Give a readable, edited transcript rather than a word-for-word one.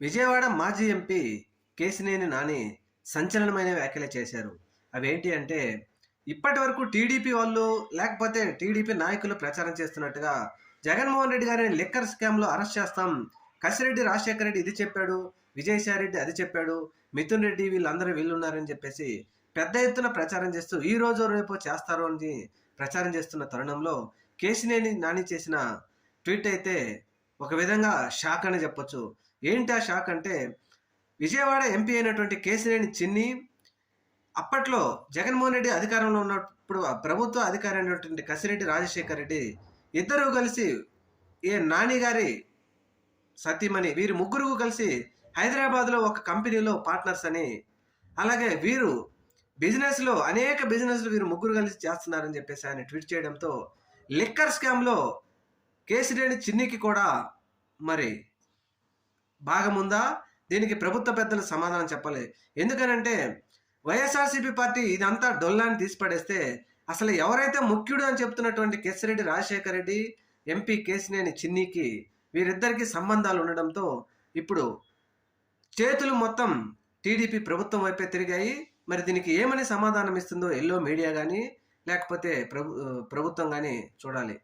విజయవాడ మాజీ ఎంపీ కేశినేని నాని సంచలనమైన వ్యాఖ్యలు చేశారు. అవేంటి అంటే, ఇప్పటి వరకు టీడీపీ వాళ్ళు లేకపోతే టీడీపీ నాయకులు ప్రచారం చేస్తున్నట్టుగా జగన్మోహన్ రెడ్డి గారిని లిక్కర్ స్కామ్లో అరెస్ట్ చేస్తాం, కసిరెడ్డి రాజశేఖర రెడ్డి ఇది చెప్పాడు, విజయసాయి రెడ్డి అది చెప్పాడు, మిథున్ రెడ్డి వీళ్ళందరూ వీళ్ళున్నారని చెప్పేసి పెద్ద ఎత్తున ప్రచారం చేస్తూ ఈ రోజు రేపు చేస్తారు అని ప్రచారం చేస్తున్న తరుణంలో కేశినేని నాని చేసిన ట్వీట్ అయితే ఒక విధంగా షాక్ అని చెప్పొచ్చు. ఏంటి ఆ షాక్ అంటే, విజయవాడ ఎంపీ అయినటువంటి కేశినేని చిన్ని అప్పట్లో జగన్మోహన్ రెడ్డి అధికారంలో ఉన్నప్పుడు ప్రభుత్వ అధికారి అయినటువంటి కసిరెడ్డి రాజశేఖర రెడ్డి ఇద్దరు కలిసి నాని గారి సతీమణి వీరు ముగ్గురు కలిసి హైదరాబాద్లో ఒక కంపెనీలో పార్ట్నర్స్ అని, అలాగే వీరు బిజినెస్లో అనేక బిజినెస్లు వీరు ముగ్గురు కలిసి చేస్తున్నారని చెప్పేసి ఆయన ట్వీట్ చేయడంతో లిక్కర్ స్కామ్లో కేశినేని చిన్నికి కూడా మరి భాగముందా? దీనికి ప్రభుత్వ పెద్దలు సమాధానం చెప్పాలి. ఎందుకనంటే వైఎస్ఆర్సీపీ పార్టీ ఇదంతా డొల్లాన్ని తీసిపడేస్తే అసలు ఎవరైతే ముఖ్యుడు అని చెప్తున్నటువంటి కేశిరెడ్డి రాజశేఖర రెడ్డి, ఎంపీ కేశినేని చిన్నికి వీరిద్దరికీ సంబంధాలు ఉండడంతో ఇప్పుడు చేతులు మొత్తం టీడీపీ ప్రభుత్వం వైపే తిరిగాయి. మరి దీనికి ఏమని సమాధానం ఇస్తుందో ఎల్లో మీడియా కానీ లేకపోతే ప్రభుత్వం కానీ చూడాలి.